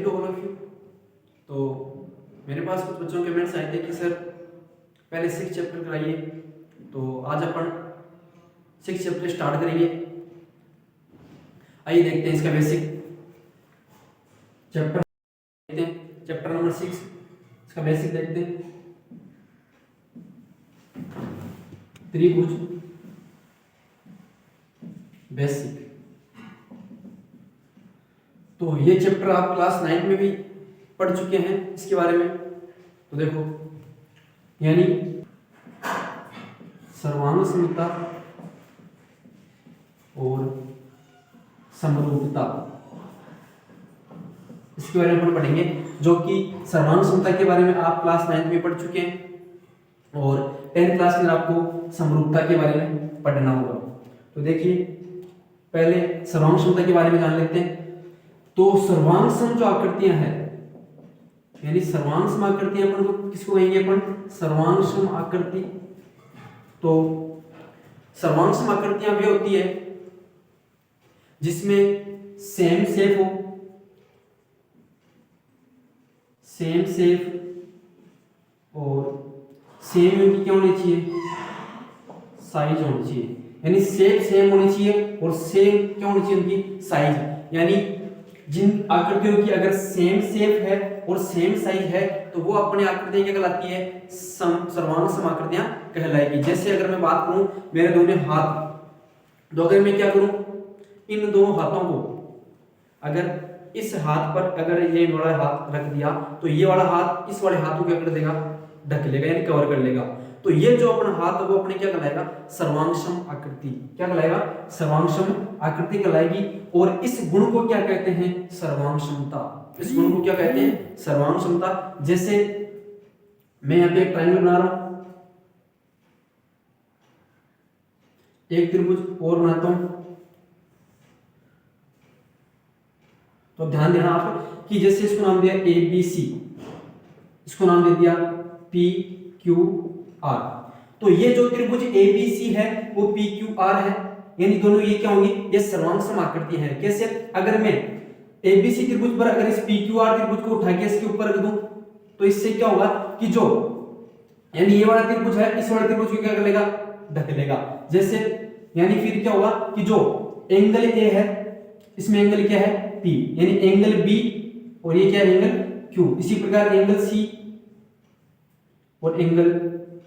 To all of you. तो मेरे पास कुछ बच्चों के कमेंट्स आए थे कि सर पहले 6 चैप्टर कराइए, तो आज अपन 6 चैप्टर स्टार्ट करेंगे। आइए देखते हैं इसका बेसिक चैप्टर देखते हैं, चैप्टर नंबर 6 इसका बेसिक देखते हैं। त्रिभुज बेसिक। तो ये चैप्टर आप क्लास 9 में भी पढ़ चुके हैं इसके बारे में। तो देखो, यानी सर्वांग समता और समरूपता, इसके बारे में अपन पढ़ेंगे, जो कि सर्वांग समता के बारे में आप क्लास 9 में पढ़ चुके हैं और 10th क्लास में आपको समरूपता के बारे में पढ़ना होगा। तो देखिए, पहले सर्वांग समता के बारे में जान लेते हैं। तो सर्वांग सम जो आकृतियां हैं, यानी सर्वांग सम आकृतियां अपन को किसको कहेंगे? अपन सर्वांग सम आकृति। तो सर्वांग सम आकृतियां वे होती है जिसमें सेम शेप हो, सेम शेप और सेम इनकी क्या होनी चाहिए? साइज होनी चाहिए। यानी शेप सेम होनी चाहिए और सेम क्या होनी चाहिए? उनकी साइज। यानी जिन आकृतियों की अगर सेम शेप है और सेम साइज है तो वो अपनी आकृतियां क्या कहलाती है? सर्वांग सम आकृतियां कहलाएगी। जैसे अगर मैं बात करूं, मेरे दोनों हाथ, तो अगर मैं क्या करूं, इन दोनों हाथों को अगर इस हाथ पर अगर ये वाला हाथ रख दिया तो ये वाला हाथ इस वाले हाथ को क्या कर देगा? ढक लेगा, यानी कवर कर लेगा। तो ये जो अपना हाथ है वो अपने क्या कहलाएगा? सर्वांगसम आकृति। क्या कहलाएगा? सर्वांगसम आकृति कहलाएगी। और इस गुण को क्या कहते हैं? सर्वांगसमता। इस गुण को क्या कहते हैं? सर्वांगसमता। जैसे मैं यहां पे एक ट्रायंगल बना रहा हूं, एक त्रिभुज और बनाता हूं। तो ध्यान देना आप कि जैसे इसको नाम दिया ABC, इसको नाम दे दिया PQR। तो ये जो त्रिभुज ABC है वो PQR है, यानी दोनों ये क्या होंगी? ये सर्वांग सम आकृति है। कैसे? अगर मैं ABC त्रिभुज पर अगर इस PQR त्रिभुज को उठा के इसके ऊपर रख दूं तो इससे क्या होगा कि जो यानी ये वाला त्रिभुज है इस वाले त्रिभुज को क्या कर लेगा? ढक लेगा। जैसे यानी फिर क्या होगा कि जो एंगल A है इसमें एंगल क्या है? P, यानी एंगल B और ये क्या है? Angle Q। इसी प्रकार एंगल C और एंगल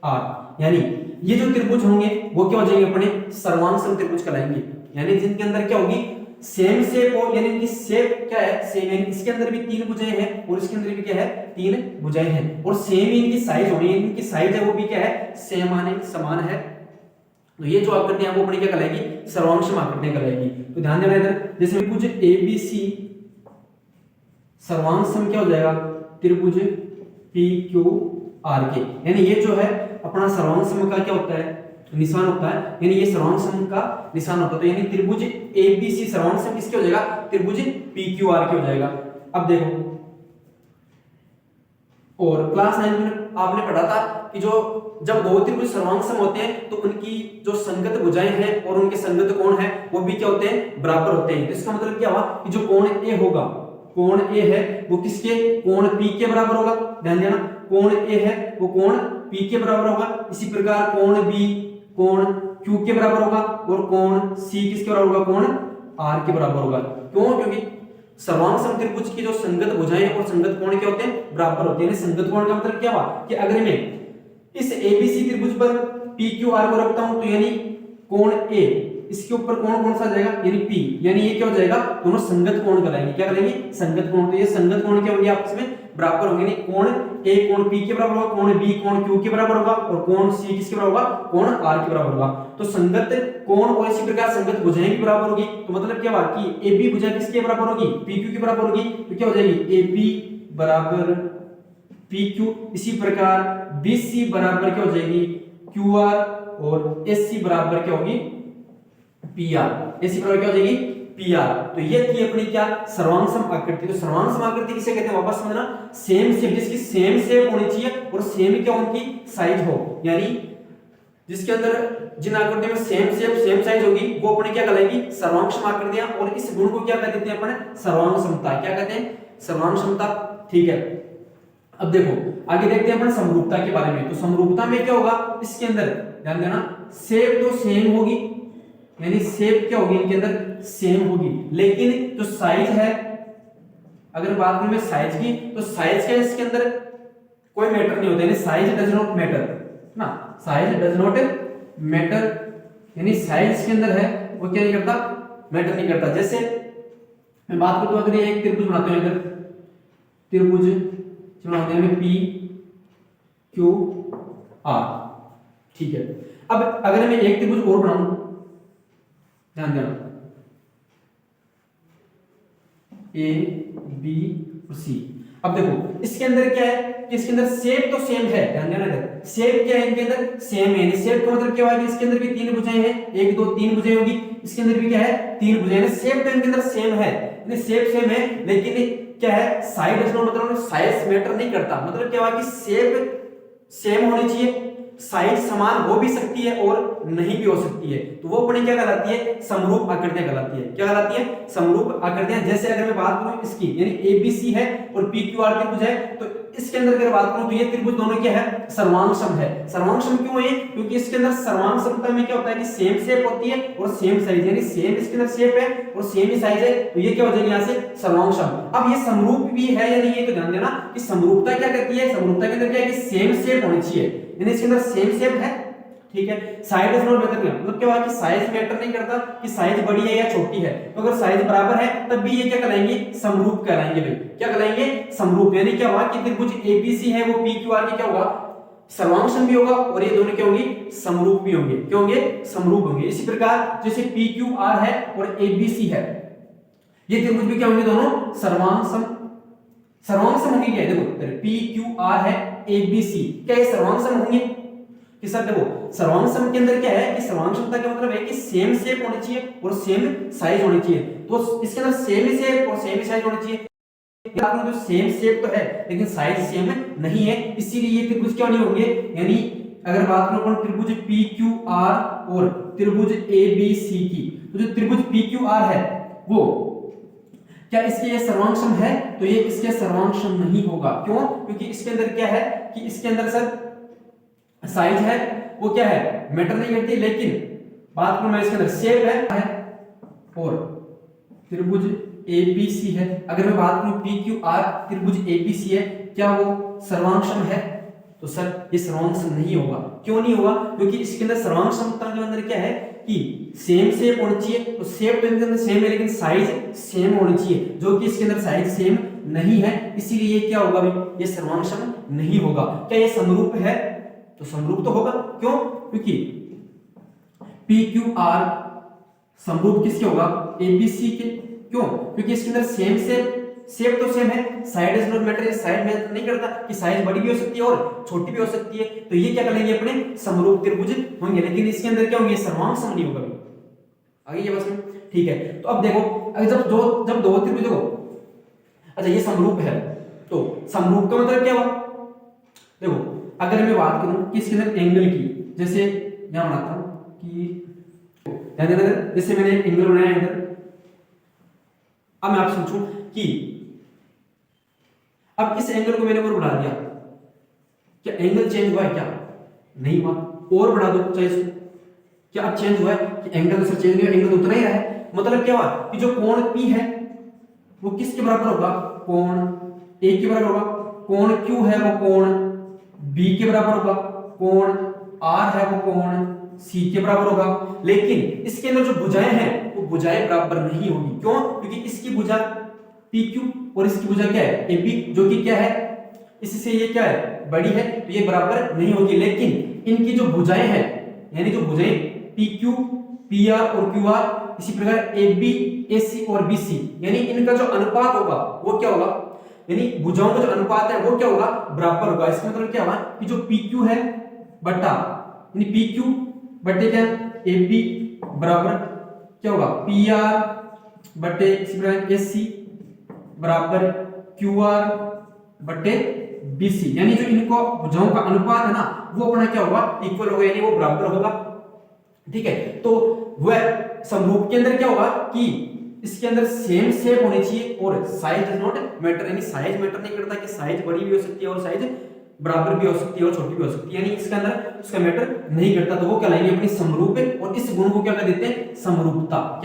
R, यानी ये जो त्रिभुज होंगे वो क्या हो जाएंगे? अपने सर्वांग सम त्रिभुज कहलाएंगे। यानी जिनके अंदर क्या होगी? सेम शेप हो, यानी इनकी शेप क्या है? सेम। यानी इसके अंदर भी 3 भुजाएं हैं और इसके अंदर भी क्या है? 3 भुजाएं हैं और सेम ही इनकी साइज होनी है। इनकी साइज है वो भी क्या है? सेम आने समान है। तो ये जो आकृतियां वो अपनी क्या कहलाएगी? सर्वांग सम आकृतियां कहलाएगी। तो ध्यान देना इधर, जैसे त्रिभुज ABC सर्वांग सम क्या हो जाएगा? त्रिभुज PQR के। यानी ये जो है अपना सर्वांग सम का क्या होता है? निशान होता है। यानी ये सर्वांग सम का निशान होता है। तो यानी त्रिभुज ABC सर्वांग सम किसके हो जाएगा? त्रिभुज PQR के हो जाएगा। अब देखो, और क्लास 9 में आपने पढ़ा था कि जो जब दो त्रिभुज सर्वांग सम होते हैं तो उनकी जो संगत भुजाएं हैं और उनके संगत कोण हैं वो भी क्या होते हैं? बराबर होते हैं। तो इसका मतलब क्या हुआ कि जो कोण A होगा, कोण A है वो किसके? कोण P के बराबर होगा। ध्यान देना, कोण A है वो कोण P के बराबर होगा। इसी प्रकार कोण B कोण Q के बराबर होगा और कोण C किसके बराबर होगा? कोण R के बराबर होगा। क्यों? क्योंकि सर्वांग सम त्रिभुज की जो संगत भुजाएं और संगत कोण क्या होते हैं? बराबर होते हैं। संगत कोण का मतलब क्या हुआ कि अगर मैं इस ABC त्रिभुज पर PQR को रखता हूं तो यानी कोण A, इसके ऊपर कोण कौन सा आ जाएगा? यानी P, यानी ये क्या हो जाएगा? दोनों संगत कोण कहलाएंगे। क्या कहलाएंगे? संगत कोण। तो ये संगत कोण क्या होंगे? आपस में बराबर होंगे। नहीं, कोण A कोण P के बराबर होगा, कोण B कोण Q के बराबर होगा और कोण C किसके बराबर होगा? कोण R के बराबर होगा। तो संगत कोण और इसी प्रकार संगत भुजाएं भी बराबर होगी। तो मतलब क्या हुआ कि AB भुजा किसके बराबर होगी? PQ के बराबर होगी। तो क्या हो जाएगी? AB बराबर PQ। इसी प्रकार BC बराबर क्या हो जाएगी? QR और SC बराबर क्या होगी? PR। SC बराबर क्या हो जाएगी? PR। तो ये थी अपनी क्या? सर्वांग सम आकृति। तो सर्वांग सम आकृति किसे कहते हैं? वापस समझना, सेम शेप, जिसकी सेम शेप होनी चाहिए और सेम क्या उनकी साइज हो। यानी जिसके अंदर जिन आकृतियों में सेम शेप सेम साइज होगी वो अपने क्या कहलाएगी, सर्वांग सम आकृतियां, और इस गुण को क्या कहते हैं अपने, सर्वांग समता। क्या कहते हैं, सर्वांग समता। ठीक है, अब देखो आगे देखते हैं अपन समरूपता के बारे में। तो समरूपता में क्या होगा, इसके अंदर ध्यान देना, शेप तो सेम होगी, यानी शेप क्या होगी इनके अंदर, सेम होगी, लेकिन जो साइज है, अगर बात करें साइज की, तो साइज का इसके अंदर कोई मैटर नहीं होता, यानी साइज डज नॉट मैटर ना, साइज डज नॉट मैटर, यानी साइज इसके अंदर है वो क्या नहीं करता, मैटर नहीं करता। जैसे मैं बात करता हूं, अगर ये एक त्रिभुज बनाते हैं, अगर त्रिभुज बनाते हैं पी क्यू आर, ठीक है। अब अगर मैं एक त्रिभुज और बनाऊं, ध्यान देना, ए बी और सी। अब देखो इसके अंदर क्या है कि इसके अंदर शेप तो सेम है, ध्यान देना, इधर शेप क्या है इनके अंदर, सेम है, यानी शेप का मतलब क्या है कि इसके अंदर भी तीन भुजाएं हैं, एक दो तीन भुजाएं होगी, इसके अंदर भी क्या है, तीन भुजाएं, यानी शेप तो इनके अंदर सेम है, यानी शेप सेम है, लेकिन क्या है, साइड मतलब साइज मैटर नहीं करता। मतलब क्या है कि शेप सेम होनी चाहिए, साइज समान हो भी सकती है और नहीं भी हो सकती है, तो वो अपनी क्या कहलाती है, समरूप आकृतियां कहलाती है। क्या कहलाती है, समरूप आकृतियां। जैसे अगर मैं बात करूं इसकी, यानी एबीसी है और पीक्यूआर त्रिभुज है, तो इसके अंदर अगर बात करूं तो ये त्रिभुज दोनों क्या है, सर्वांग सम है। सर्वांग सम क्यों है, क्योंकि इसके अंदर सर्वांग समता में क्या होता है कि सेम शेप होती है और सेम साइज, यानी सेम इसके अंदर शेप है और सेम ही साइज है, तो ये क्या हो जाएगा यहाँ से, सर्वांग सम। अब ये समरूप भी है या नहीं है, तो ध्यान देना कि समरूपता क्या कहती है, समरूपता के अंदर क्या है कि सेम शेप होनी चाहिए, यानी इसके अंदर सेम शेप है, ठीक है। साइज डज नॉट मैटर, मतलब क्या हुआ कि साइज मैटर नहीं करता कि साइज बड़ी है या छोटी है, तो अगर साइज बराबर है तब भी ये क्या कहलाएंगे, समरूप कहलाएंगे भाई। क्या कहलाएंगे, समरूप। यानी क्या हुआ कि त्रिभुज एबीसी है वो पीक्यूआर की क्या होगा, सर्वांग सम भी होगा, और ये दोनों क्या होंगे, समरूप भी होंगे। क्या होंगे, समरूप होंगे। इसी प्रकार जैसे पीक्यूआर है और एबीसी है, ये त्रिभुज भी क्या होंगे, दोनों सर्वांग सम। सर्वांग सम होंगे क्या, देखो पीक्यूआर है एबीसी, क्या ये सर्वांग सम होंगे कि सर देखो सर्वांग सम के अंदर क्या है कि सर्वांग समता का मतलब है कि सेम शेप होनी चाहिए और सेम साइज होनी चाहिए, तो इसके अंदर सेम शेप और सेम साइज होनी चाहिए। तो सेम शेप तो है लेकिन साइज सेम नहीं है, इसीलिए ये त्रिभुज क्या नहीं होंगे। यानी अगर बात करो अपन त्रिभुज पीक्यूआर और त्रिभुज एबीसी की, तो जो त्रिभुज पीक्यूआर है वो क्या इसके ये सर्वांग सम है, तो ये इसके सर्वांग सम नहीं होगा। क्यों, क्योंकि इसके अंदर क्या है कि इसके अंदर सर साइज है वो क्या है, मैटर नहीं करती, लेकिन बात करूं मैं इसके अंदर शेप है और त्रिभुज एबीसी है। अगर मैं बात करूं पीक्यूआर त्रिभुज एबीसी है, क्या वो सर्वांग सम है, तो सर ये सर्वांग सम नहीं होगा। क्यों नहीं होगा, क्योंकि इसके अंदर सर्वांग समता के अंदर क्या है कि सेम शेप होनी चाहिए, तो शेप तो इनके अंदर सेम है लेकिन साइज सेम होनी चाहिए, जो कि इसके अंदर साइज सेम नहीं है, इसीलिए ये क्या होगा भाई, ये सर्वांग सम नहीं होगा। क्या ये समरूप है, तो समरूप तो होगा। क्यों, क्योंकि PQR समरूप किसके होगा, ABC के। क्यों, क्योंकि इसके अंदर सेम शेप तो सेम है, side does not matter, side matter नहीं करता कि साइज बड़ी भी हो सकती है और छोटी भी हो सकती है, तो ये क्या करेंगे अपने समरूप त्रिभुज होंगे, लेकिन इसके अंदर क्या होंगे, सर्वांग सम नहीं होगा। आगे ये बस में ठीक है। तो अब देखो अगर जब दो त्रिभुज देखो, अच्छा ये समरूप है, तो समरूप का मतलब क्या हुआ, देखो अगर मैं बात करूं कि इसके अंदर एंगल की, जैसे यहां बनाता हूं कि ध्यान देना, जैसे मैंने एक एंगल बनाया है इधर, अब मैं आपसे पूछूं कि अब इस एंगल को मैंने और बढ़ा दिया, क्या एंगल चेंज हुआ है, क्या नहीं हुआ, और बढ़ा दो चाहे इसको, क्या अब चेंज हुआ है कि एंगल सर चेंज नहीं हुआ, एंगल उतना ही रहा है। मतलब क्या हुआ कि जो कोण P है वो किसके बराबर होगा, कोण A के बराबर होगा, कोण Q है वो कोण B के बराबर होगा, कोण R है वो कोण C के बराबर होगा, लेकिन इसके अंदर जो भुजाएं हैं वो भुजाएं बराबर नहीं होगी। क्यों, क्योंकि इसकी भुजा PQ और इसकी भुजा क्या है AB, जो कि क्या है इससे ये क्या है बड़ी है, तो ये बराबर नहीं होगी। लेकिन इनकी जो भुजाएं हैं, यानी जो भुजाएं PQ PR और QR, इसी प्रकार AB AC और BC, यानी इनका जो अनुपात होगा वो क्या होगा, यानी भुजाओं का जो अनुपात है वो क्या होगा, बराबर होगा। इसका मतलब क्या होगा कि जो PQ है बटा, यानी PQ बटे क्या AB बराबर क्या होगा PR बटे इसी प्रकार SC बराबर QR बटे BC, यानी जो इनको भुजाओं का अनुपात है ना वो अपना क्या होगा, इक्वल होगा, यानी वो बराबर होगा। ठीक है, तो वह समरूप के अंदर क्या होगा कि इसके अंदर सेम शेप होनी चाहिए और साइज डज नॉट मैटर, यानी साइज मैटर नहीं करता कि साइज बड़ी भी हो सकती है और साइज बराबर भी हो सकती है और छोटी भी हो सकती है, यानी इसके अंदर उसका मैटर नहीं करता, तो वो कहलाएंगे अपनी समरूप। और इस गुण को क्या कर देते हैं, समरूपता।